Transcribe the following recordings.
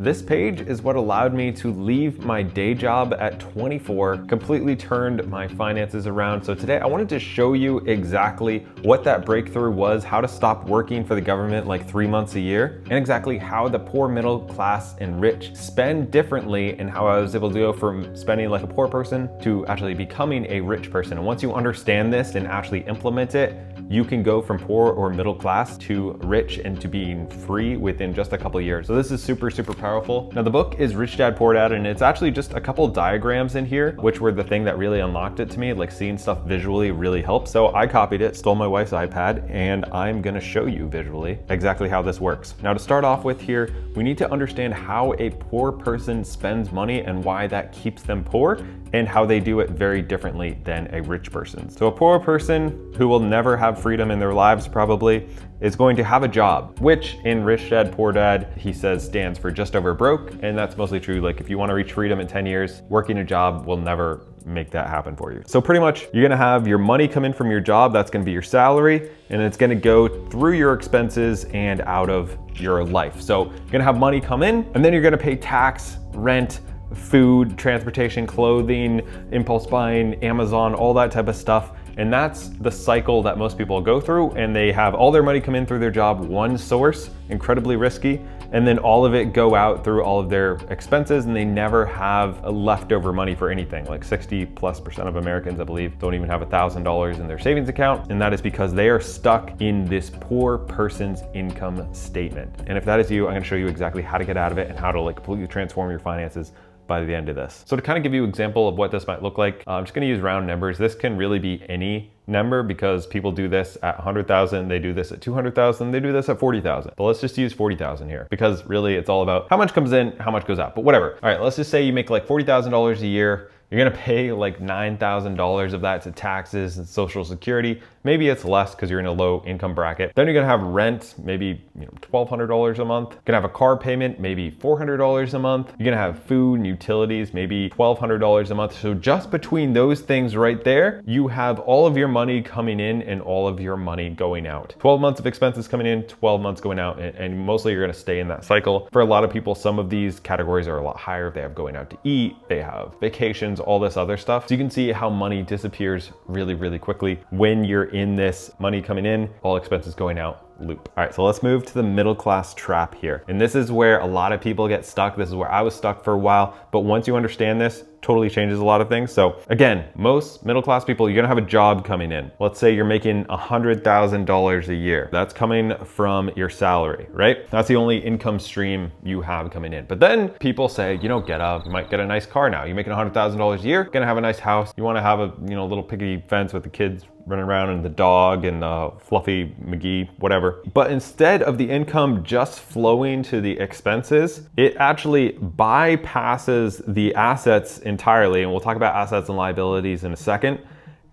This page is what allowed me to leave my day job at 24, completely turned my finances around. So today I wanted to show you exactly what that breakthrough was, how to stop working for the government like 3 months a year, and exactly how the poor, middle class, and rich spend differently, and how I was able to go from spending like a poor person to actually becoming a rich person. And once you understand this and actually implement it, you can go from poor or middle class to rich and to being free within just a couple of years. So this is super, super powerful. Now the book is Rich Dad, Poor Dad, and it's actually just a couple diagrams in here, which were the thing that really unlocked it to me. Like seeing stuff visually really helps. So I copied it, stole my wife's iPad, and I'm gonna show you visually exactly how this works. Now to start off with here, we need to understand how a poor person spends money and why that keeps them poor, and how they do it very differently than a rich person. So a poor person who will never have freedom in their lives probably is going to have a job, which in Rich Dad, Poor Dad, he says stands for just over broke. And that's mostly true. Like if you wanna reach freedom in 10 years, working a job will never make that happen for you. So pretty much you're gonna have your money come in from your job, that's gonna be your salary, and it's gonna go through your expenses and out of your life. So you're gonna have money come in, and then you're gonna pay tax, rent, food, transportation, clothing, impulse buying, Amazon, all that type of stuff. And that's the cycle that most people go through, and they have all their money come in through their job, one source, incredibly risky, and then all of it go out through all of their expenses, and they never have leftover money for anything. Like 60+% of Americans, I believe, don't even have $1,000 in their savings account, and that is because they are stuck in this poor person's income statement. And if that is you, I'm gonna show you exactly how to get out of it and how to like completely transform your finances by the end of this. So to kind of give you an example of what this might look like, I'm just gonna use round numbers. This can really be any number because people do this at 100,000, they do this at 200,000, they do this at 40,000. But let's just use 40,000 here because really it's all about how much comes in, how much goes out, but whatever. All right, let's just say you make like $40,000 a year. You're gonna pay like $9,000 of that to taxes and Social Security. Maybe it's less because you're in a low income bracket. Then you're gonna have rent, maybe $1,200 a month. You're gonna have a car payment, maybe $400 a month. You're gonna have food and utilities, maybe $1,200 a month. So just between those things right there, you have all of your money coming in and all of your money going out. 12 months of expenses coming in, 12 months going out, and mostly you're gonna stay in that cycle. For a lot of people, some of these categories are a lot higher. They have going out to eat, they have vacations, all this other stuff. So you can see how money disappears really, really quickly when you're in this money coming in, all expenses going out loop. All right, so let's move to the middle class trap here. And this is where a lot of people get stuck. This is where I was stuck for a while, but once you understand this, totally changes a lot of things. So again, most middle class people, you're gonna have a job coming in. Let's say you're making $100,000 a year. That's coming from your salary, right? That's the only income stream you have coming in. But then people say, you might get a nice car now. You're making $100,000 a year, gonna have a nice house. You wanna have a little picket fence with the kids running around and the dog and Fluffy McGee, whatever. But instead of the income just flowing to the expenses, it actually bypasses the assets entirely. And we'll talk about assets and liabilities in a second.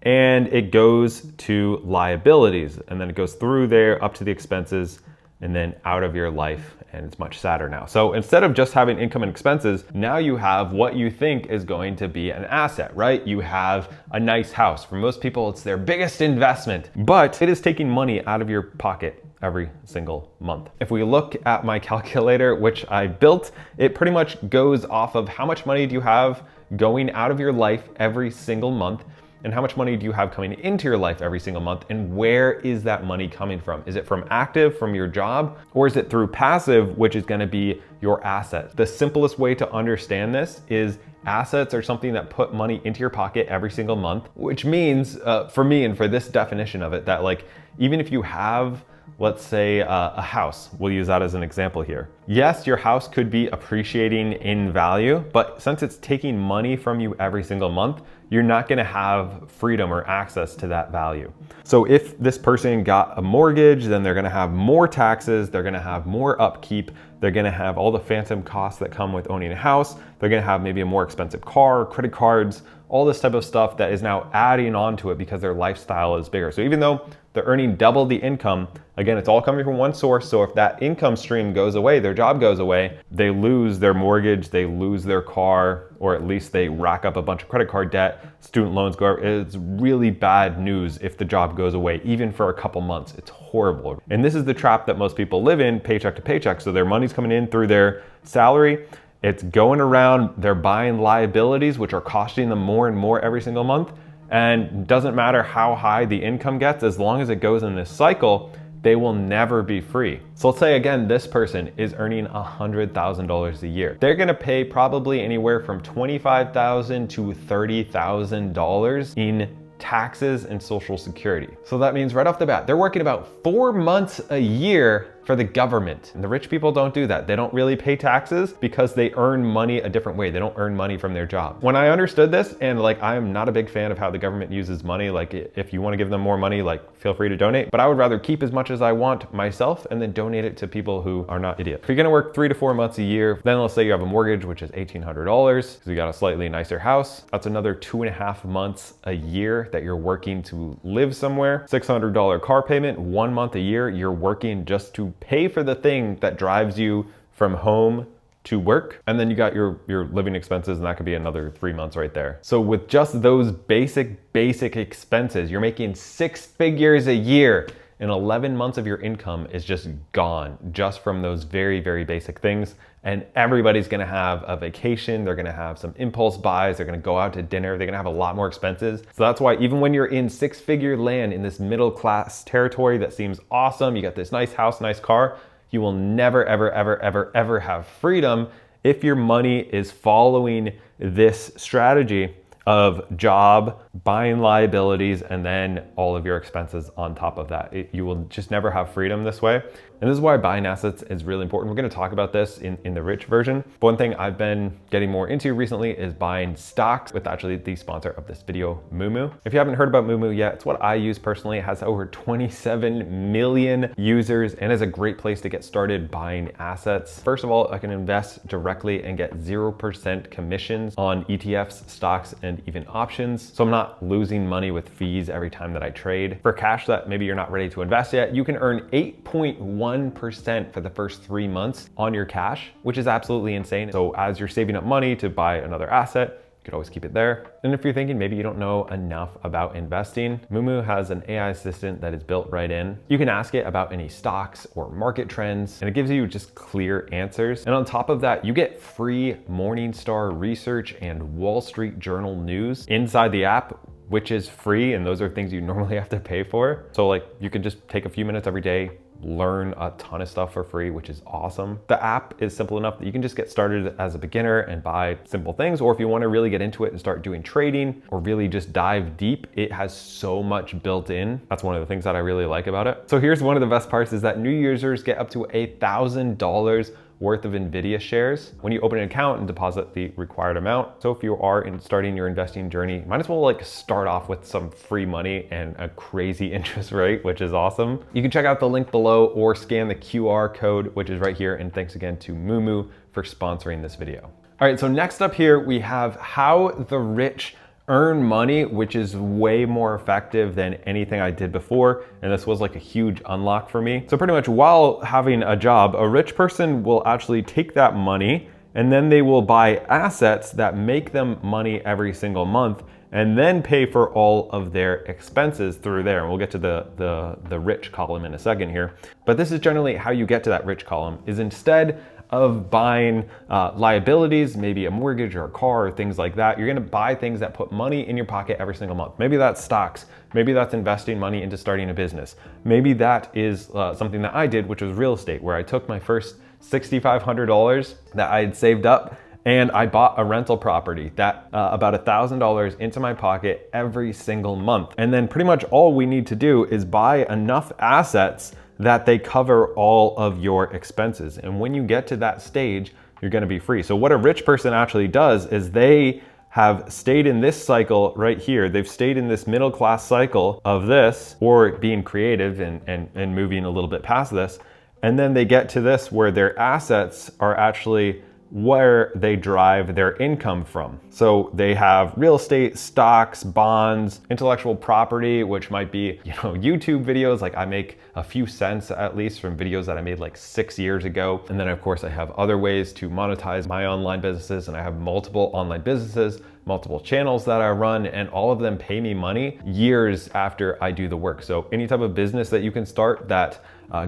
And it goes to liabilities. And then it goes through there up to the expenses and then out of your life. And it's much sadder now. So instead of just having income and expenses, now you have what you think is going to be an asset, right? You have a nice house. For most people, it's their biggest investment, but it is taking money out of your pocket every single month. If we look at my calculator, which I built, it pretty much goes off of how much money do you have going out of your life every single month, and how much money do you have coming into your life every single month, and where is that money coming from? Is it from active, from your job, or is it through passive, which is gonna be your assets? The simplest way to understand this is assets are something that put money into your pocket every single month, which means for me and for this definition of it, that like even if you have, let's say a house, we'll use that as an example here. Yes, your house could be appreciating in value, but since it's taking money from you every single month, you're not gonna have freedom or access to that value. So if this person got a mortgage, then they're gonna have more taxes, they're gonna have more upkeep, they're gonna have all the phantom costs that come with owning a house, they're gonna have maybe a more expensive car, credit cards, all this type of stuff that is now adding on to it because their lifestyle is bigger. So even though they're earning double the income. Again, it's all coming from one source. So if that income stream goes away, their job goes away, they lose their mortgage, they lose their car, or at least they rack up a bunch of credit card debt, student loans go up. It's really bad news if the job goes away, even for a couple months. It's horrible. And this is the trap that most people live in, paycheck to paycheck. So their money's coming in through their salary. It's going around, they're buying liabilities, which are costing them more and more every single month. And doesn't matter how high the income gets, as long as it goes in this cycle, they will never be free. So let's say again, this person is earning $100,000 a year. They're gonna pay probably anywhere from $25,000 to $30,000 in taxes and Social Security. So that means right off the bat, they're working about 4 months a year for the government. And the rich people don't do that. They don't really pay taxes because they earn money a different way. They don't earn money from their job. When I understood this, and like, I am not a big fan of how the government uses money. Like, if you want to give them more money, like, feel free to donate, but I would rather keep as much as I want myself and then donate it to people who are not idiots. If you're gonna work 3 to 4 months a year, then let's say you have a mortgage, which is $1,800, because you got a slightly nicer house. That's another 2.5 months a year that you're working to live somewhere. $600 car payment, 1 month a year, you're working just to pay for the thing that drives you from home to work. And then you got your living expenses, and that could be another 3 months right there. So with just those basic expenses, you're making 6 figures a year, and 11 months of your income is just gone just from those very basic things. And everybody's gonna have a vacation, they're gonna have some impulse buys, they're gonna go out to dinner, they're gonna have a lot more expenses. So that's why even when you're in 6-figure land in this middle class territory that seems awesome, you got this nice house, nice car, you will never, ever have freedom if your money is following this strategy of job, buying liabilities, and then all of your expenses on top of that. You will just never have freedom this way. And this is why buying assets is really important. We're gonna talk about this in the rich version. But one thing I've been getting more into recently is buying stocks with actually the sponsor of this video, Moomoo. If you haven't heard about Moomoo yet, it's what I use personally. It has over 27 million users and is a great place to get started buying assets. First of all, I can invest directly and get 0% commissions on ETFs, stocks, and even options. So I'm not losing money with fees every time that I trade. For cash that maybe you're not ready to invest yet, you can earn 8.1% for the first 3 months on your cash, which is absolutely insane. So as you're saving up money to buy another asset, you could always keep it there. And if you're thinking maybe you don't know enough about investing, Moomoo has an AI assistant that is built right in. You can ask it about any stocks or market trends, and it gives you just clear answers. And on top of that, you get free Morningstar research and Wall Street Journal news inside the app, which is free, and those are things you normally have to pay for. So like, you can just take a few minutes every day, learn a ton of stuff for free, which is awesome. The app is simple enough that you can just get started as a beginner and buy simple things, or if you want to really get into it and start doing trading or really just dive deep, it has so much built in. That's one of the things that I really like about it. So here's one of the best parts is that new users get up to $1,000 worth of NVIDIA shares when you open an account and deposit the required amount. So if you are starting your investing journey, might as well like start off with some free money and a crazy interest rate, which is awesome. You can check out the link below or scan the QR code, which is right here. And thanks again to Moomoo for sponsoring this video. All right, so next up here, we have how the rich earn money, which is way more effective than anything I did before. And this was like a huge unlock for me. So pretty much while having a job, a rich person will actually take that money and then they will buy assets that make them money every single month and then pay for all of their expenses through there. And we'll get to the rich column in a second here. But this is generally how you get to that rich column, is instead of buying liabilities, maybe a mortgage or a car or things like that, you're gonna buy things that put money in your pocket every single month. Maybe that's stocks, maybe that's investing money into starting a business. Maybe that is something that I did, which was real estate, where I took my first $6,500 that I had saved up and I bought a rental property that about $1,000 into my pocket every single month. And then pretty much all we need to do is buy enough assets that they cover all of your expenses. And when you get to that stage, you're gonna be free. So what a rich person actually does is they have stayed in this cycle right here. They've stayed in this middle class cycle of this, or being creative and moving a little bit past this. And then they get to this where their assets are actually where they drive their income from. So they have real estate, stocks, bonds, intellectual property, which might be, YouTube videos. Like I make a few cents at least from videos that I made like 6 years ago. And then of course I have other ways to monetize my online businesses, and I have multiple online businesses, multiple channels that I run, and all of them pay me money years after I do the work. So any type of business that you can start that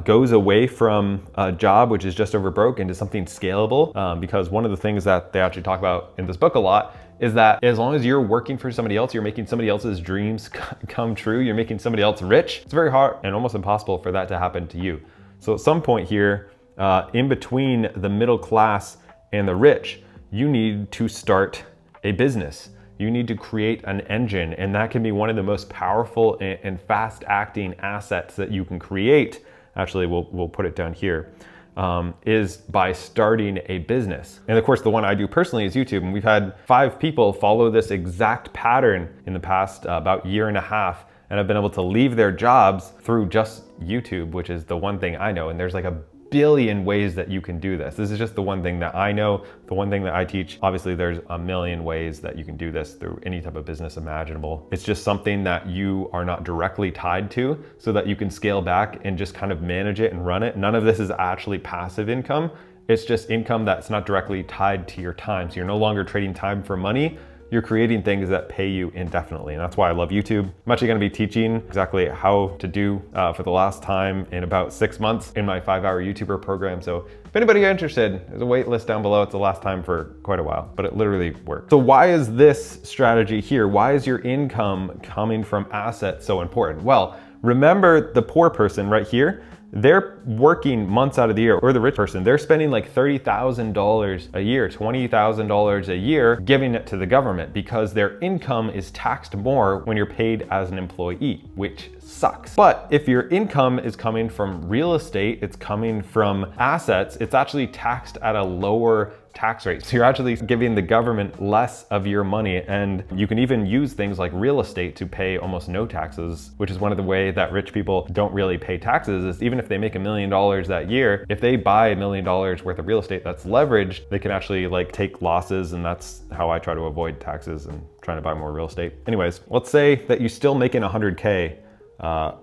goes away from a job, which is just over broke, into something scalable. Because one of the things that they actually talk about in this book a lot is that as long as you're working for somebody else, you're making somebody else's dreams come true, you're making somebody else rich, it's very hard and almost impossible for that to happen to you. So at some point here, in between the middle class and the rich, you need to start a business. You need to create an engine, and that can be one of the most powerful and fast acting assets that you can create. Actually, we'll put it down here, is by starting a business. And of course, the one I do personally is YouTube. And we've had 5 people follow this exact pattern in the past about year and a half, and have been able to leave their jobs through just YouTube, which is the one thing I know. And there's like a billion ways that you can do this. This is just the one thing that I know, the one thing that I teach. Obviously, there's a million ways that you can do this through any type of business imaginable. It's just something that you are not directly tied to, so that you can scale back and just kind of manage it and run it. None of this is actually passive income. It's just income that's not directly tied to your time. So you're no longer trading time for money. You're creating things that pay you indefinitely. And that's why I love YouTube. I'm actually gonna be teaching exactly how to do for the last time in about 6 months in my 5-hour YouTuber program. So if anybody is interested, there's a wait list down below. It's the last time for quite a while, but it literally works. So why is this strategy here? Why is your income coming from assets so important? Well, remember the poor person right here. They're working months out of the year, or the rich person, they're spending like $30,000 a year, $20,000 a year, giving it to the government because their income is taxed more when you're paid as an employee, which sucks. But if your income is coming from real estate, it's coming from assets, it's actually taxed at a lower tax rate. So you're actually giving the government less of your money, and you can even use things like real estate to pay almost no taxes, which is one of the ways that rich people don't really pay taxes. Is even if they make $1 million that year, if they buy $1 million worth of real estate that's leveraged, they can actually like take losses, and that's how I try to avoid taxes and trying to buy more real estate. Anyways, let's say that you're still making 100K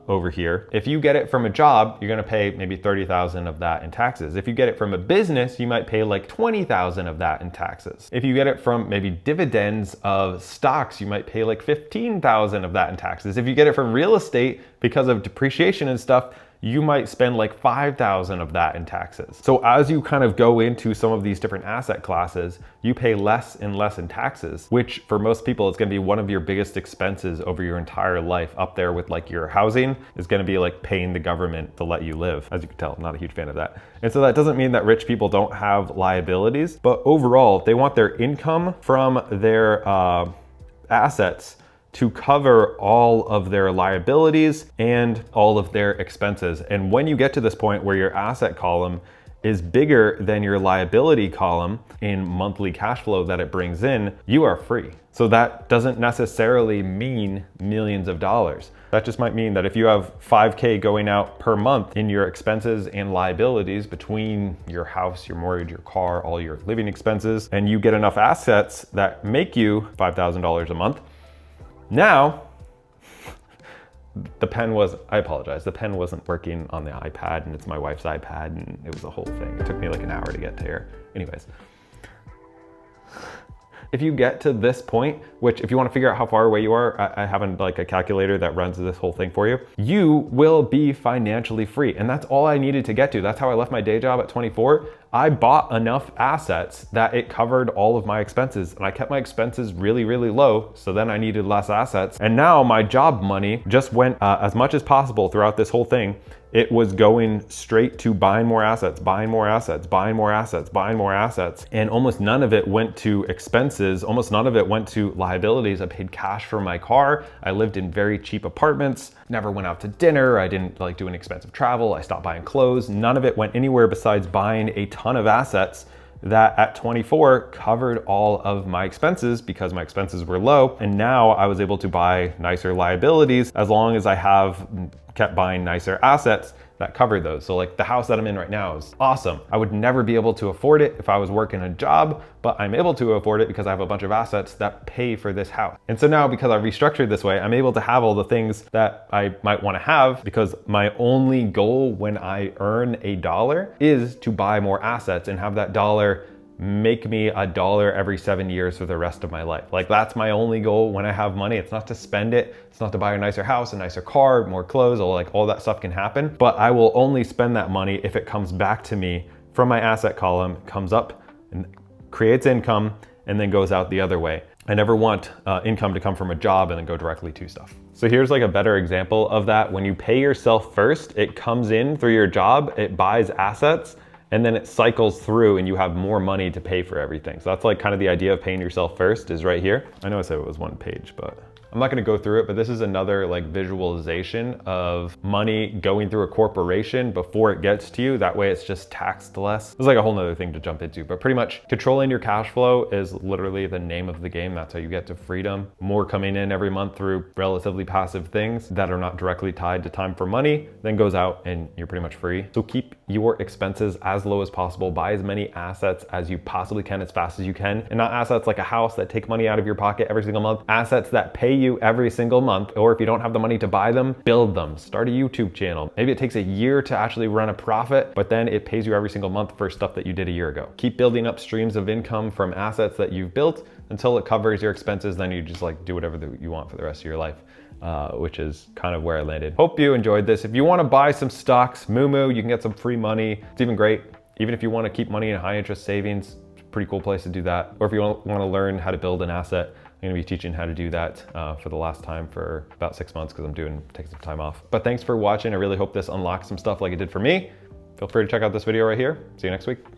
over here. If you get it from a job, you're gonna pay maybe 30,000 of that in taxes. If you get it from a business, you might pay like 20,000 of that in taxes. If you get it from maybe dividends of stocks, you might pay like 15,000 of that in taxes. If you get it from real estate because of depreciation and stuff, you might spend like 5,000 of that in taxes. So as you kind of go into some of these different asset classes, you pay less and less in taxes, which for most people is gonna be one of your biggest expenses over your entire life, up there with like your housing is gonna be like paying the government to let you live. As you can tell, I'm not a huge fan of that. And so that doesn't mean that rich people don't have liabilities, but overall, they want their income from their assets to cover all of their liabilities and all of their expenses. And when you get to this point where your asset column is bigger than your liability column in monthly cash flow that it brings in, you are free. So that doesn't necessarily mean millions of dollars. That just might mean that if you have 5K going out per month in your expenses and liabilities between your house, your mortgage, your car, all your living expenses, and you get enough assets that make you $5,000 a month, now, the pen wasn't working on the iPad, and it's my wife's iPad, and it was a whole thing. It took me like an hour to get to here. Anyways. If you get to this point, which if you want to figure out how far away you are, I have like a calculator that runs this whole thing for you, you will be financially free. And that's all I needed to get to. That's how I left my day job at 24. I bought enough assets that it covered all of my expenses, and I kept my expenses really, really low. So then I needed less assets. And now my job money just went as much as possible throughout this whole thing. It was going straight to buying more assets, buying more assets, buying more assets, buying more assets. And almost none of it went to expenses. Almost none of it went to liabilities. I paid cash for my car. I lived in very cheap apartments, never went out to dinner. I didn't like do an expensive travel. I stopped buying clothes. None of it went anywhere besides buying a ton of assets that at 24 covered all of my expenses because my expenses were low. And now I was able to buy nicer liabilities as long as I have kept buying nicer assets that cover those. So like the house that I'm in right now is awesome. I would never be able to afford it if I was working a job, but I'm able to afford it because I have a bunch of assets that pay for this house. And so now, because I restructured this way, I'm able to have all the things that I might want to have, because my only goal when I earn a dollar is to buy more assets and have that dollar make me a dollar every 7 years for the rest of my life. Like that's my only goal when I have money. It's not to spend it. It's not to buy a nicer house, a nicer car, more clothes, or like all that stuff can happen. But I will only spend that money if it comes back to me from my asset column, comes up and creates income and then goes out the other way. I never want income to come from a job and then go directly to stuff. So here's like a better example of that. When you pay yourself first, it comes in through your job, it buys assets, and then it cycles through and you have more money to pay for everything. So that's like kind of the idea of paying yourself first is right here. I know I said it was one page, but I'm not gonna go through it, but this is another like visualization of money going through a corporation before it gets to you. That way it's just taxed less. It's like a whole nother thing to jump into, but pretty much controlling your cash flow is literally the name of the game. That's how you get to freedom. More coming in every month through relatively passive things that are not directly tied to time for money, then goes out and you're pretty much free. So keep your expenses as low as possible. Buy as many assets as you possibly can as fast as you can, and not assets like a house that take money out of your pocket every single month. Assets that pay you every single month, or if you don't have the money to buy them, build them. Start a YouTube channel. Maybe it takes a year to actually run a profit, but then it pays you every single month for stuff that you did a year ago. Keep building up streams of income from assets that you've built until it covers your expenses. Then you just like do whatever you want for the rest of your life. Which is kind of where I landed. Hope you enjoyed this. If you want to buy some stocks, Moomoo, you can get some free money. It's even great. Even if you want to keep money in high interest savings, it's a pretty cool place to do that. Or if you want to learn how to build an asset, I'm gonna be teaching how to do that for the last time for about 6 months because I'm taking some time off. But thanks for watching. I really hope this unlocks some stuff like it did for me. Feel free to check out this video right here. See you next week.